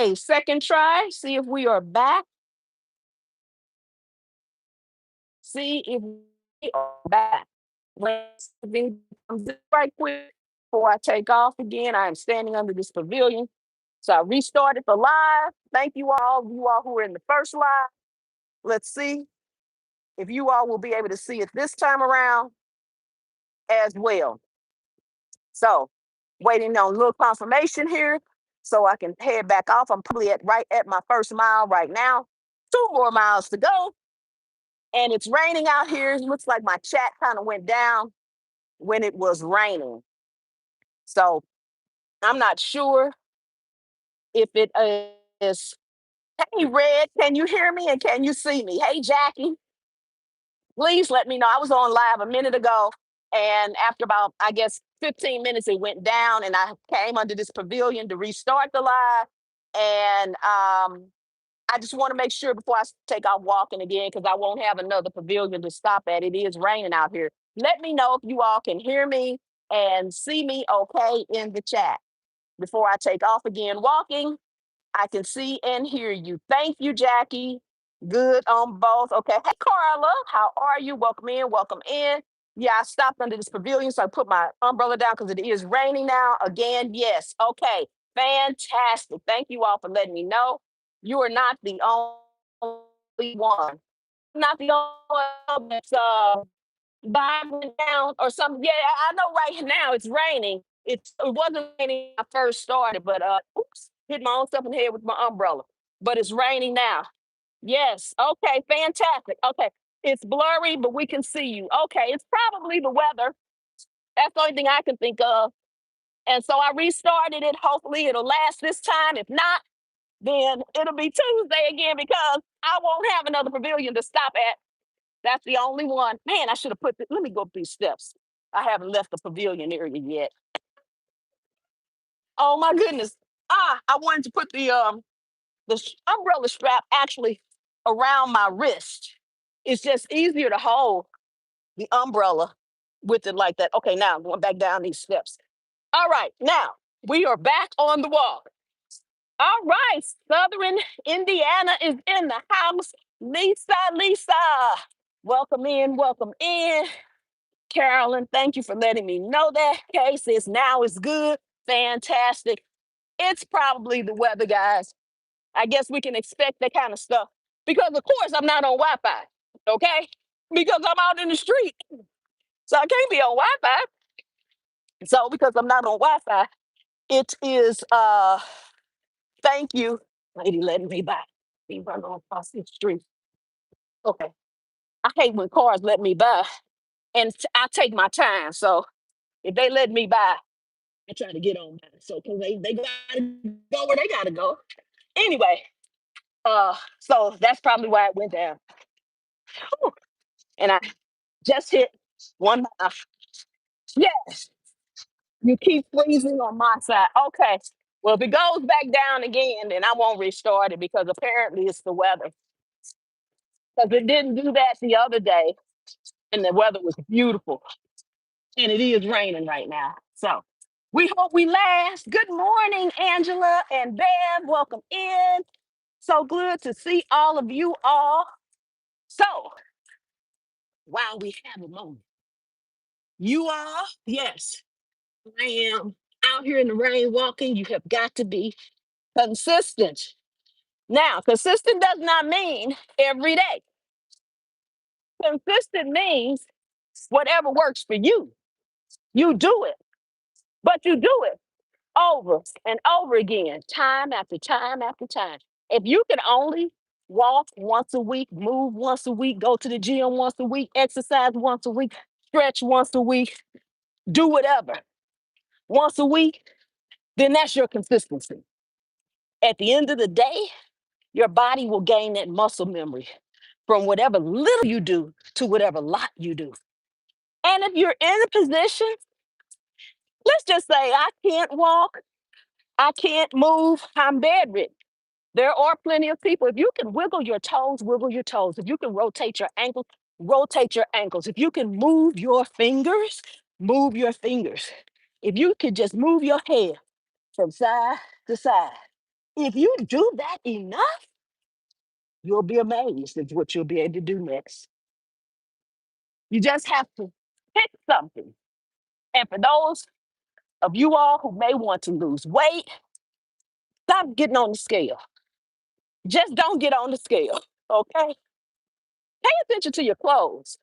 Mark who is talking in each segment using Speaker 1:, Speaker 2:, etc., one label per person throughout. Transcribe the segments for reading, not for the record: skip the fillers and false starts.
Speaker 1: Okay, second try. See if we are back. See if we are back. When something comes in right quick before I take off again, I am standing under this pavilion. So I restarted the live. Thank you all who were in the first live. Let's see if you all will be able to see it this time around as well. So waiting on a little confirmation here so I can head back off. I'm probably at right at my first mile right now. 2 more miles to go. And it's raining out here. It looks like my chat kind of went down when it was raining. So I'm not sure if it is. Hey, Red, can you hear me and can you see me? Hey, Jackie, please let me know. I was on live a minute ago, and after about, I guess, 15 minutes, it went down, and I came under this pavilion to restart the live. And I just want to make sure before I take off walking again, because I won't have another pavilion to stop at. It is raining out here. Let me know if you all can hear me and see me okay in the chat before I take off again walking. I can see and hear you. Thank you, Jackie. Good on both. Okay. Hey, Carla, how are you? Welcome in. Welcome in. Yeah, I stopped under this pavilion, so I put my umbrella down because it is raining now. Again, yes. Okay. Fantastic. Thank you all for letting me know. You are not the only one. Not the only one that's Bible down or something. Yeah, I know right now it's raining. It wasn't raining when I first started, but oops, hit my own stuff in the head with my umbrella. But it's raining now. Yes. Okay, fantastic. Okay. It's blurry, but we can see you. Okay, it's probably the weather. That's the only thing I can think of. And so I restarted it. Hopefully it'll last this time. If not, then it'll be Tuesday again because I won't have another pavilion to stop at. That's the only one. Man, I should have let me go up these steps. I haven't left the pavilion area yet. Oh my goodness. I wanted to put the umbrella strap actually around my wrist. It's just easier to hold the umbrella with it like that. Okay, now I'm going back down these steps. All right, now we are back on the walk. All right, Southern Indiana is in the house. Lisa, welcome in, welcome in. Carolyn, thank you for letting me know that. Kay says now is good. Fantastic. It's probably the weather, guys. I guess we can expect that kind of stuff because, of course, I'm not on Wi Fi, okay? Because I'm out in the street. So I can't be on Wi Fi. So, because I'm not on Wi Fi, it is, thank you, lady, letting me by. Me run on across the street. Okay. I hate when cars let me by, and I take my time. So, if they let me by, I try to get on by. So, because they gotta go where they gotta go. Anyway, so that's probably why it went down. Whew. And I just hit 1 mile. Yes, you keep freezing on my side. Okay. Well, if it goes back down again, then I won't restart it because apparently it's the weather. Because it didn't do that the other day, and the weather was beautiful. And it is raining right now. So we hope we last. Good morning, Angela and Bev. Welcome in. So good to see all of you all. So while we have a moment, you all, yes, I am out here in the rain walking. You have got to be consistent. Now, consistent does not mean every day. Consistent means whatever works for you, you do it, but you do it over and over again, time after time after time. If you can only walk once a week, move once a week, go to the gym once a week, exercise once a week, stretch once a week, do whatever once a week, then that's your consistency. At the end of the day, your body will gain that muscle memory from whatever little you do to whatever lot you do. And if you're in a position, let's just say I can't walk, I can't move, I'm bedridden. There are plenty of people. If you can wiggle your toes, wiggle your toes. If you can rotate your ankles, rotate your ankles. If you can move your fingers, move your fingers. If you could just move your head from side to side, If you do that enough, you'll be amazed at what you'll be able to do next. You just have to pick something. And for those of you all who may want to lose weight, stop getting on the scale. Just don't get on the scale, okay? Pay attention to your clothes.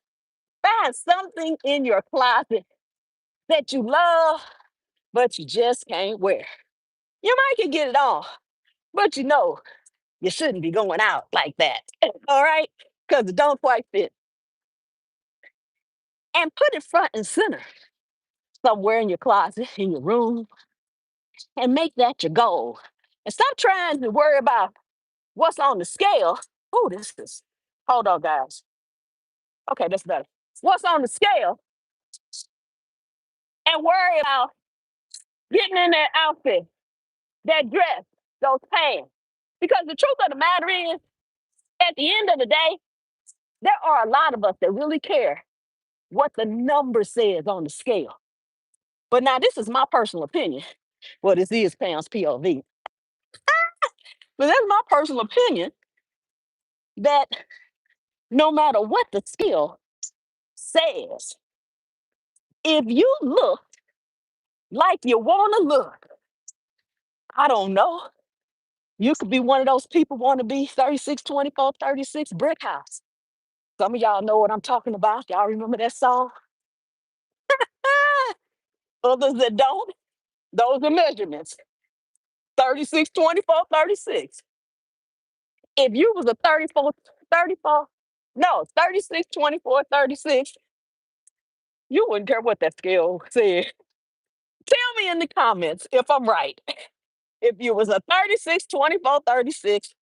Speaker 1: Find something in your closet that you love, but you just can't wear. You might can get it on, but you know you shouldn't be going out like that, all right? Because it don't quite fit. And put it front and center somewhere in your closet, in your room, and make that your goal. And stop trying to worry about what's on the scale. Oh, this is, hold on, guys. Okay, that's better. What's on the scale and worry about getting in that outfit, that dress, those pants. Because the truth of the matter is, at the end of the day, there are a lot of us that really care what the number says on the scale. But now, this is my personal opinion. Well, this is Pam's POV. But that's my personal opinion that no matter what the scale says, if you look like you want to look, I don't know. You could be one of those people want to be 36, 24, 36 brick house. Some of y'all know what I'm talking about. Y'all remember that song? Ah, others that don't, those are measurements. 36, 24, 36. If you was a 34, 34, no, 36, 24, 36, you wouldn't care what that scale said. Tell me in the comments if I'm right. If you was a 36, 24, 36,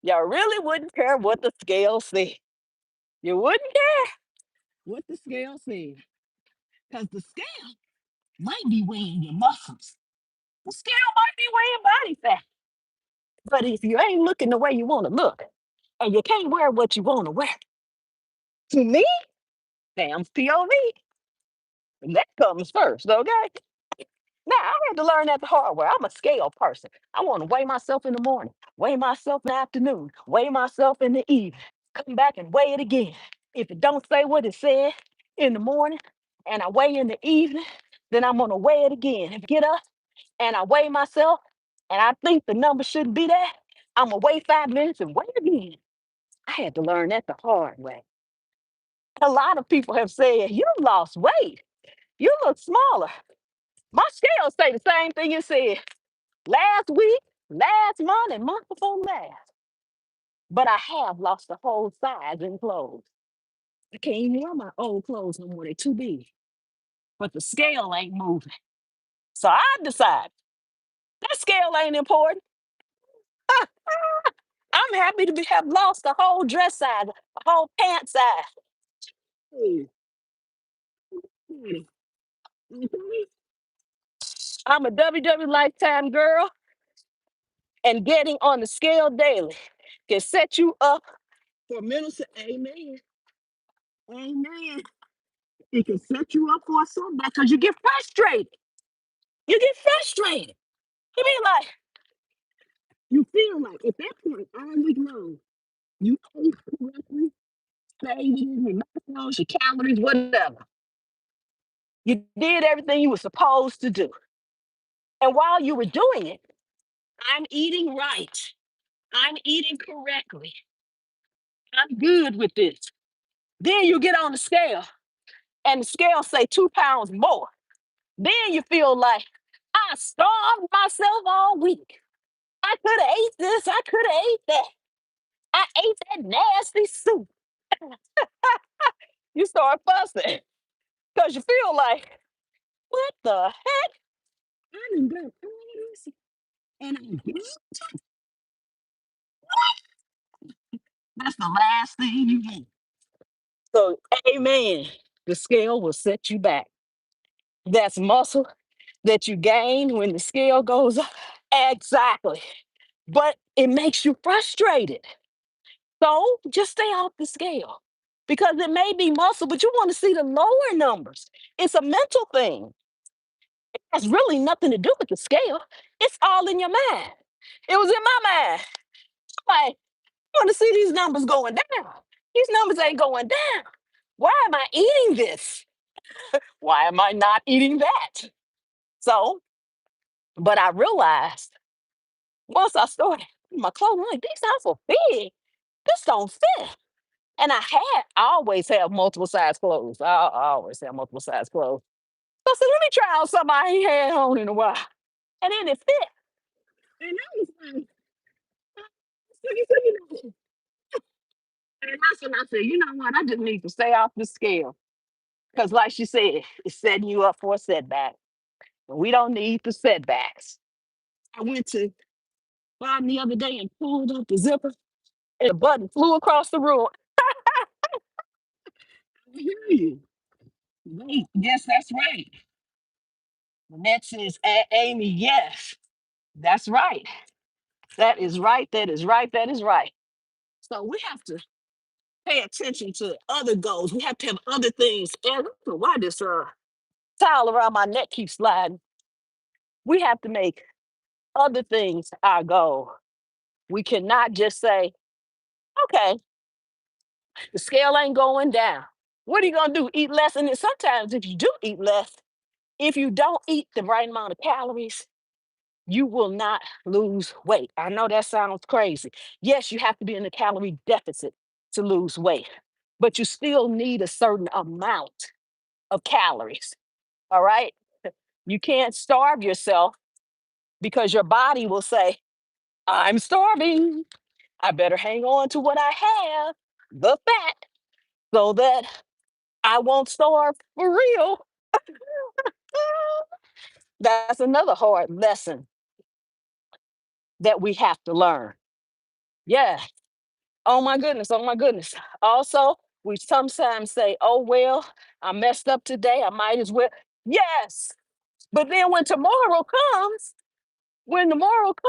Speaker 1: you really wouldn't care what the scale said. You wouldn't care what the scale said. Because the scale might be weighing your muscles. The scale might be weighing body fat. But if you ain't looking the way you want to look, and you can't wear what you want to wear, to me, Sam's POV, that comes first, okay? Now, I had to learn that the hard way. I'm a scale person. I want to weigh myself in the morning, weigh myself in the afternoon, weigh myself in the evening, come back and weigh it again. If it don't say what it said in the morning and I weigh in the evening, then I'm going to weigh it again. If I get up and I weigh myself and I think the number shouldn't be there, I'm going to wait 5 minutes and weigh it again. I had to learn that the hard way. A lot of people have said, you lost weight. You look smaller. My scales say the same thing it said last week, last month, and month before last. But I have lost a whole size in clothes. I can't even wear my old clothes no more. They're too big. But the scale ain't moving. So I decided that scale ain't important. I'm happy to have lost a whole dress size, a whole pant size. Hmm, hmm, mhm. I'm a WW lifetime girl, and getting on the scale daily can set you up for mental. Amen. Amen. It can set you up for a setback because you get frustrated. You get frustrated. You be like, you feel like at that point all week long, you ate correctly, stayed in your macros, your calories, whatever. You did everything you were supposed to do. And while you were doing it, I'm eating right. I'm eating correctly. I'm good with this. Then you get on the scale and the scale say 2 pounds more. Then you feel like I starved myself all week. I could have ate this. I could have ate that. I ate that nasty soup. You start fussing because you feel like, what the heck? I done done all this and I'm good. That's the last thing you want. So, amen. The scale will set you back. That's muscle that you gain when the scale goes up. Exactly. But it makes you frustrated. So just stay off the scale because it may be muscle, but you want to see the lower numbers. It's a mental thing. It has really nothing to do with the scale. It's all in your mind. It was in my mind. Like, I want to see these numbers going down. These numbers ain't going down. Why am I eating this? Why am I not eating that? So, but I realized once I started putting my clothes, I'm like, these are big. This don't fit. And I always have multiple size clothes. I always have multiple size clothes. So I said, let me try on something I ain't had on in a while. And then it fit. And I was like, so and that's when I said, you know what? I just need to stay off the scale. Because, like she said, it's setting you up for a setback. And we don't need the setbacks. I went to bottom the other day and pulled up the zipper, and the button flew across the room. I hear you. Wait, yes, that's right. The next is Amy. Yes, that's right. That is right. That is right. That is right. So we have to pay attention to other goals. We have to have other things. And I don't know why this towel around my neck keeps sliding. We have to make other things our goal. We cannot just say, okay, the scale ain't going down. What are you gonna do? Eat less? And then sometimes if you do eat less, if you don't eat the right amount of calories, you will not lose weight. I know that sounds crazy. Yes, you have to be in a calorie deficit to lose weight, but you still need a certain amount of calories. All right. You can't starve yourself because your body will say, I'm starving. I better hang on to what I have, the fat, so that I won't starve for real. That's another hard lesson that we have to learn. Yeah. Oh my goodness. Oh my goodness. Also, we sometimes say, oh, well, I messed up today. I might as well. Yes. But then when tomorrow comes, we don't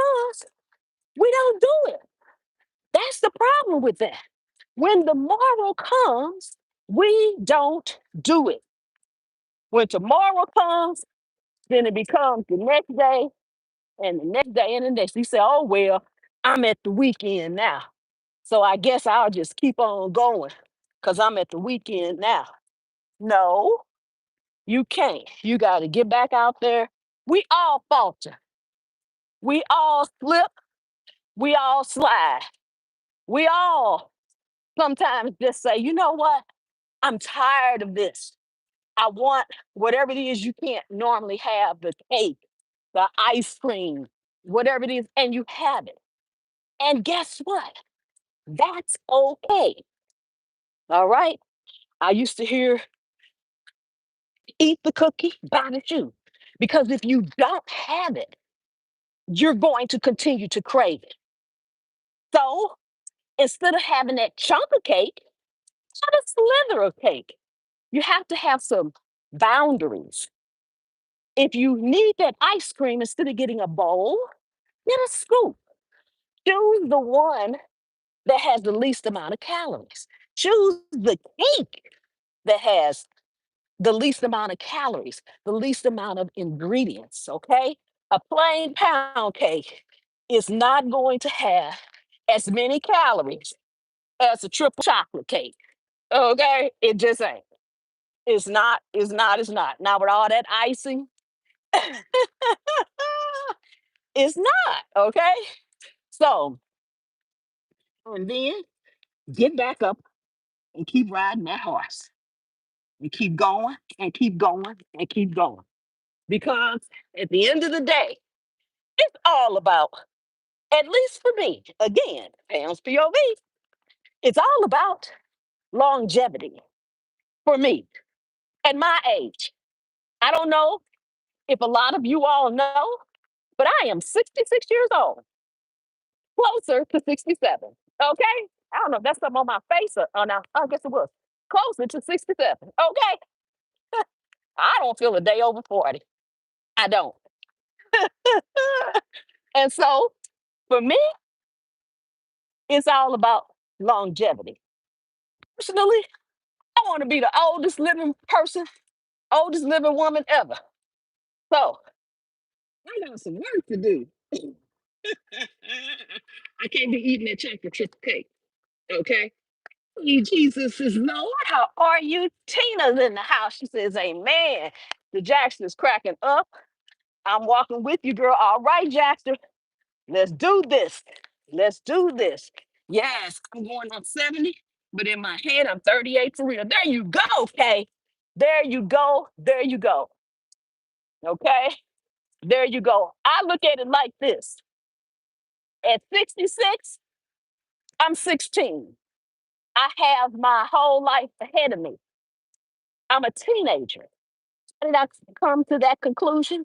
Speaker 1: do it. That's the problem with that. When tomorrow comes, we don't do it. When tomorrow comes, then it becomes the next day and the next day and the next. You say, oh, well, I'm at the weekend now. So I guess I'll just keep on going because I'm at the weekend now. No, you can't. You got to get back out there. We all falter. We all slip. We all slide. We all sometimes just say, you know what? I'm tired of this. I want whatever it is you can't normally have, the cake, the ice cream, whatever it is, and you have it. And guess what? That's okay. All right. I used to hear eat the cookie, buy the shoe. Because if you don't have it, you're going to continue to crave it. So instead of having that chunk of cake, have a slither of cake. You have to have some boundaries. If you need that ice cream, instead of getting a bowl, get a scoop. Choose the one that has the least amount of calories. Choose the cake that has the least amount of calories, the least amount of ingredients, okay? A plain pound cake is not going to have as many calories as a triple chocolate cake, okay? It just ain't. It's not. Now with all that icing, it's not, okay? So, and then get back up and keep riding that horse and keep going and keep going and keep going. Because at the end of the day, it's all about, at least for me, again, Pam's POV, it's all about longevity for me at my age. I don't know if a lot of you all know, but I am 66 years old, closer to 67. Okay? I don't know if that's something on my face or no, I guess it was. Closer to 67. Okay? I don't feel a day over 40. I don't. And so for me, it's all about longevity. Personally, I want to be the oldest living person, oldest living woman ever. So I got some work to do. I can't be eating that chocolate chip cake. Okay. Jesus is Lord. How are you? Tina's in the house. She says, Amen. The Jackson is cracking up. I'm walking with you, girl. All right, Jackson. Let's do this. Let's do this. Yes, I'm going on 70, but in my head, I'm 38 for real. There you go, Kay. There you go. There you go. Okay. There you go. I look at it like this. At 66, I'm 16. I have my whole life ahead of me. I'm a teenager. How did I come to that conclusion?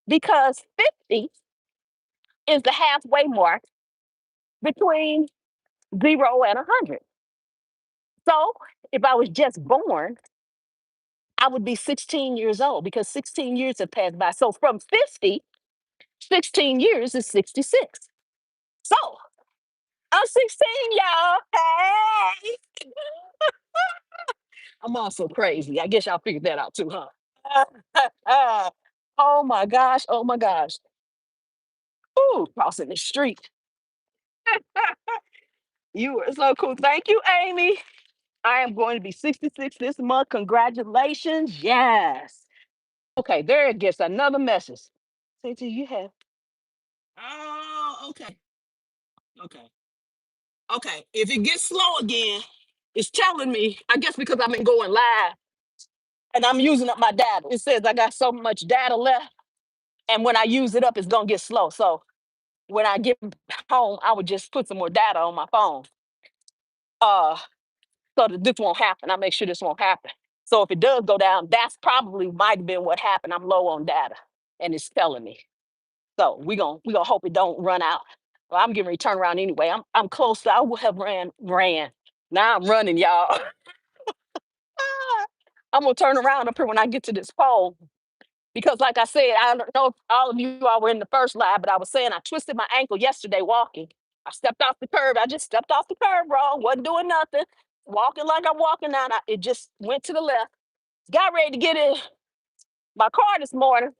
Speaker 1: Because 50 is the halfway mark between 0 and 100. So if I was just born, I would be 16 years old because 16 years have passed by. So from 50, 16 years is 66. So I'm 16, y'all. Hey. I'm also crazy. I guess y'all figured that out too, huh? Oh my gosh. Oh my gosh. Ooh, crossing the street. You are so cool. Thank you, Amy. I am going to be 66 this month. Congratulations. Yes. Okay, there it gets another message. Say to you have. Oh, okay. Okay. Okay. If it gets slow again, it's telling me, I guess because I've been going live and I'm using up my data. It says I got so much data left. And when I use it up, it's gonna get slow. So when I get home, I would just put some more data on my phone. Uh, so that this won't happen. I make sure this won't happen. So if it does go down, that's probably might have been what happened. I'm low on data and it's telling me. So we gonna hope it don't run out. Well, I'm getting ready to turn around anyway. I'm close. I would have ran. Now I'm running, y'all. I'm gonna turn around up here when I get to this pole. Because like I said, I don't know if all of you all were in the first live, but I was saying I twisted my ankle yesterday walking. I stepped off the curb. I just stepped off the curb, bro. Wasn't doing nothing. Walking like I'm walking now. It just went to the left. Got ready to get in my car this morning.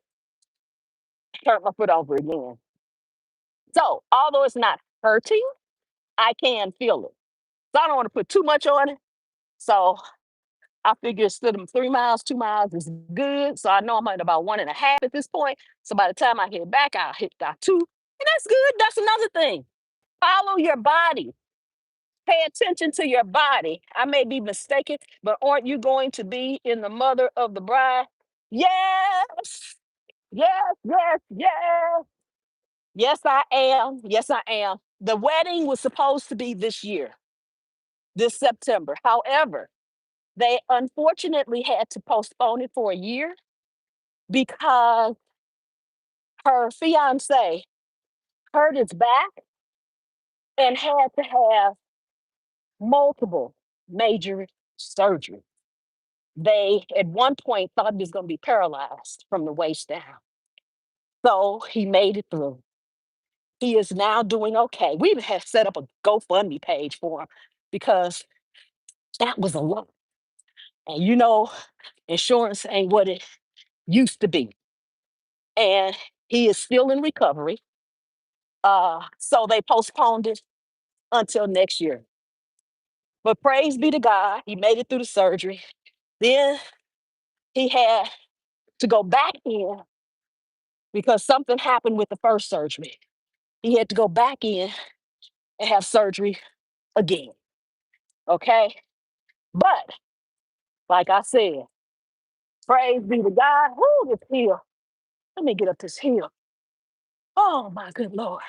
Speaker 1: Turned my foot over again. So although it's not hurting, I can feel it. So I don't want to put too much on it. So I figure instead of 3 miles, 2 miles is good. So I know I'm at about 1.5 at this point. So by the time I hit back, I'll hit that 2. And that's good. That's another thing. Follow your body. Pay attention to your body. I may be mistaken, but aren't you going to be in the mother of the bride? Yes. Yes, yes, yes. Yes, I am. Yes, I am. The wedding was supposed to be this year, this September. However, they unfortunately had to postpone it for a year because her fiance hurt his back and had to have multiple major surgery. They at one point thought he was going to be paralyzed from the waist down. So he made it through. He is now doing okay. We even have set up a GoFundMe page for him because that was a lot. And you know, insurance ain't what it used to be. And he is still in recovery. So they postponed it until next year. But praise be to God, he made it through the surgery. Then he had to go back in because something happened with the first surgery. He had to go back in and have surgery again. Okay. But like I said, praise be to God. Whoo, this hill. Let me get up this hill. Oh my good Lord.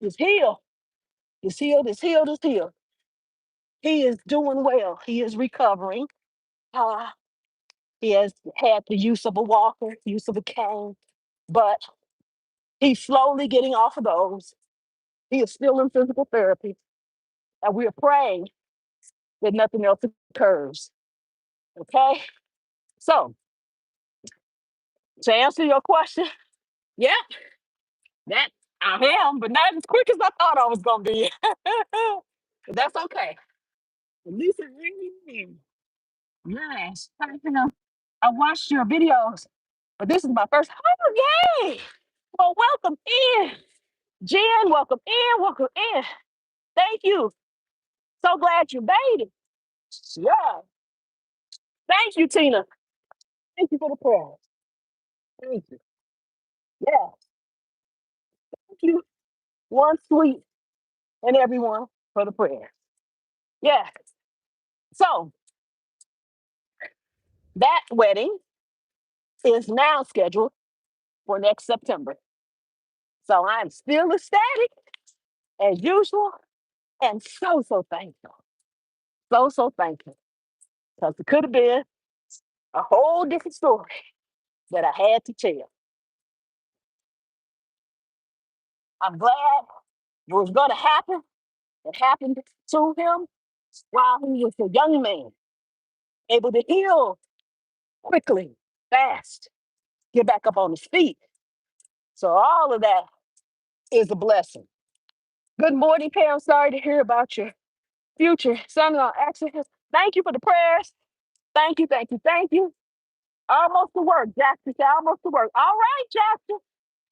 Speaker 1: This hill, this hill, this hill, this hill. He is doing well. He is recovering. Uh, he has had the use of a walker, use of a cane, but he's slowly getting off of those. He is still in physical therapy, and we are praying that nothing else occurs. Okay? So, to answer your question, yeah, that I am, but not as quick as I thought I was going to be. But that's okay. At least it really is. Yes. I watched your videos, but this is my first. Oh, yay! Well, welcome in. Jen, welcome in, welcome in. Thank you. So glad you made it. Yeah. Thank you, Tina. Thank you for the prayer. Thank you. Yeah. Thank you, one sweet and everyone for the prayer. Yeah. So that wedding is now scheduled for next September. So I'm still ecstatic as usual and so thankful. So thankful. Because it could have been a whole different story that I had to tell. I'm glad it was going to happen. It happened to him while he was a young man, able to heal quickly, fast, get back up on his feet. So all of that is a blessing. Good morning, Pam. Sorry to hear about your future son-in-law accident. Thank you for the prayers. Thank you, thank you, thank you. Almost to work, Jackson said, almost to work. All right, Jackson.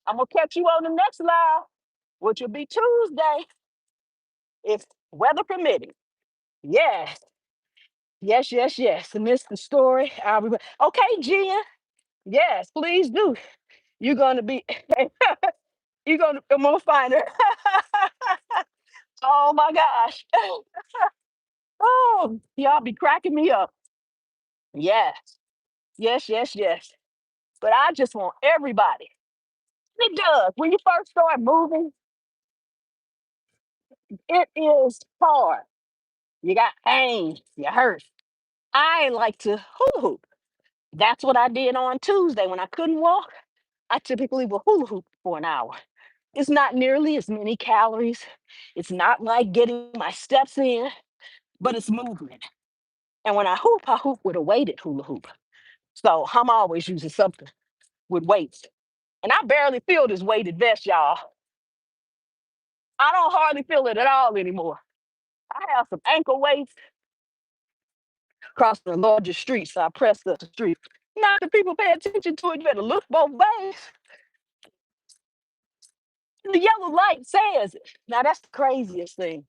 Speaker 1: I'm going to catch you on the next live, which will be Tuesday, if weather permitting. Yes, yes. I missed the story. I'll be okay, Jen. Yes, please do. You're gonna be I'm gonna find her. Oh my gosh. Oh, y'all be cracking me up. Yes, yes. But I just want everybody. It does. When you first start moving, it is hard. You got pain, you hurt. I like to hula hoop. That's what I did on Tuesday when I couldn't walk. I typically will hula hoop for an hour. It's not nearly as many calories. It's not like getting my steps in, but it's movement. And when I hoop with a weighted hula hoop. So I'm always using something with weights. And I barely feel this weighted vest, y'all. I don't hardly feel it at all anymore. I have some ankle weights across the larger street, so I press the street. Not that people pay attention to it, you better look both ways. The yellow light says it. Now that's the craziest thing.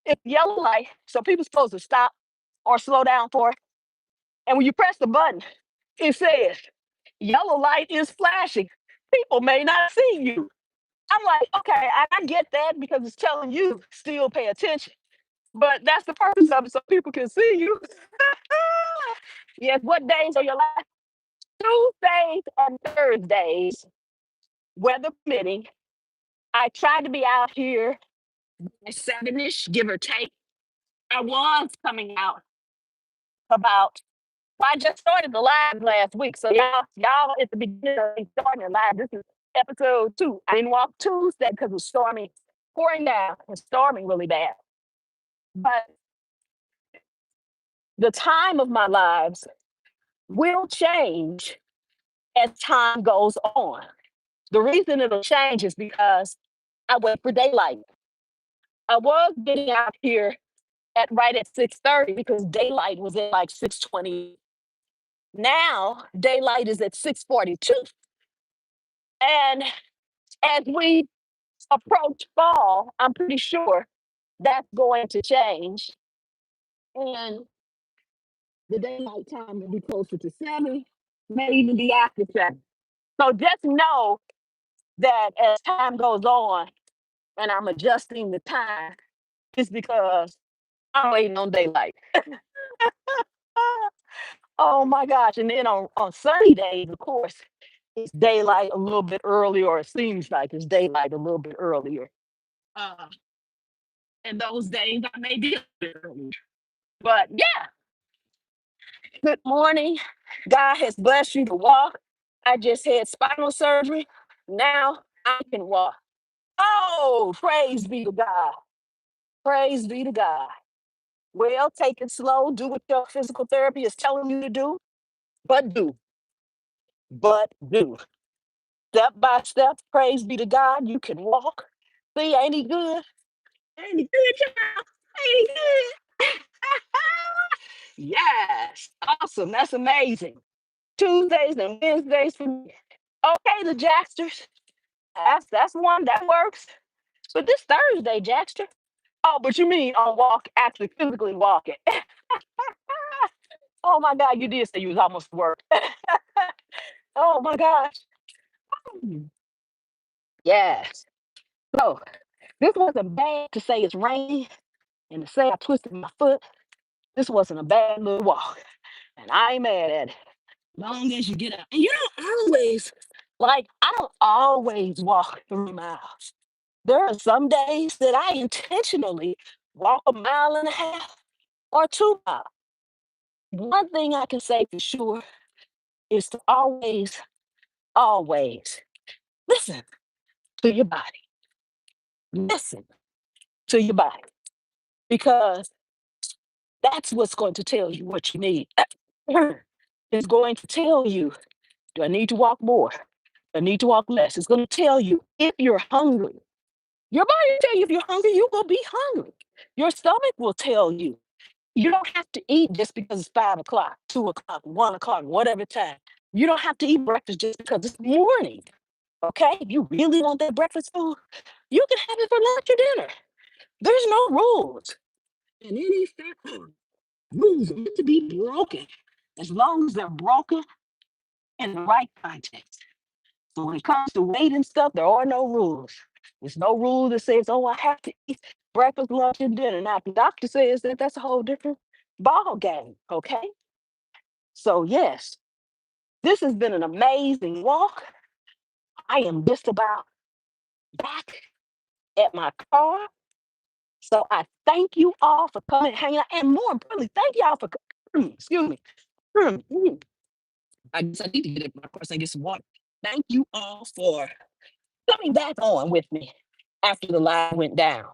Speaker 1: It's yellow light, so people supposed to stop or slow down for it. And when you press the button, it says yellow light is flashing. People may not see you. I'm like, okay, I get that because it's telling you still pay attention. But that's the purpose of it, so people can see you. Yes, what days are your last? Tuesdays and Thursdays, weather permitting. I try to be out here at 7-ish, give or take. I was coming out about I just started the live last week, so y'all at the beginning of me starting the live. This is episode 2. I didn't walk Tuesday because it was stormy, pouring down and storming really bad. But the time of my lives will change as time goes on. The reason it'll change is because I wait for daylight. I was getting out here at right at 6:30 because daylight was at like 6:20. Now daylight is at 6:42. And as we approach fall, I'm pretty sure that's going to change. And the daylight time will be closer to 7, may even be after 7. So just know that as time goes on and I'm adjusting the time, it's because I'm waiting on daylight. Oh my gosh. And then on sunny days, of course, it's daylight a little bit earlier, or it seems like it's daylight a little bit earlier. Uh, and those days I may be a bit earlier. But yeah, good morning. God has blessed you to walk. I just had spinal surgery. Now I can walk. Oh, praise be to God. Praise be to God. Well, take it slow. Do what your physical therapy is telling you to do, but do, but do. Step by step, praise be to God. You can walk. See, ain't he good? Ain't he good, child? Ain't he good? Yes. Awesome. That's amazing. Tuesdays and Wednesdays for me. Okay, the Jacksters. That's one that works. But this Thursday, Jackster. Oh, but you mean on walk, actually physically walking. Oh my God, you did say you was almost to work. Oh my gosh. Mm. Yes. So this wasn't bad to say it's raining and to say I twisted my foot. This wasn't a bad little walk. And I ain't mad at it. Long as you get out. And you don't always, like, I don't always walk 3 miles. There are some days that I intentionally walk a mile and a half or 2 miles. One thing I can say for sure is to always listen to your body. Listen to your body because that's what's going to tell you what you need. It's going to tell you, do I need to walk more? Do I need to walk less? It's going to tell you if you're hungry. Your body will tell you if you're hungry, you will be hungry. Your stomach will tell you. You don't have to eat just because it's 5 o'clock, 2 o'clock, 1 o'clock, whatever time. You don't have to eat breakfast just because it's morning. Okay? If you really want that breakfast food, you can have it for lunch or dinner. There's no rules. And any rules are meant to be broken as long as they're broken in the right context. So when it comes to weight and stuff, there are no rules. There's no rule that says, oh, I have to eat breakfast, lunch, and dinner. Now, if the doctor says that, that's a whole different ball game. Okay. So, yes, this has been an amazing walk. I am just about back at my car. So I thank you all for coming and hanging out. And more importantly, thank y'all for, excuse me. I guess I need to get it, of course, I get some water. Thank you all for coming back on with me after the live went down.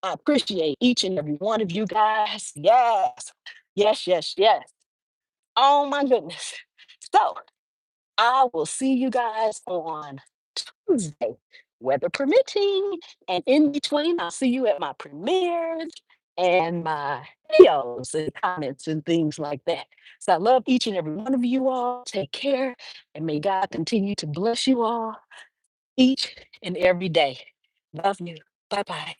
Speaker 1: I appreciate each and every one of you guys. Yes, yes, yes, yes. Oh my goodness. So I will see you guys on Tuesday, weather permitting. And in between, I'll see you at my premieres and my videos and comments and things like that. So I love each and every one of you all. Take care, and may God continue to bless you all each and every day. Love you. Bye bye.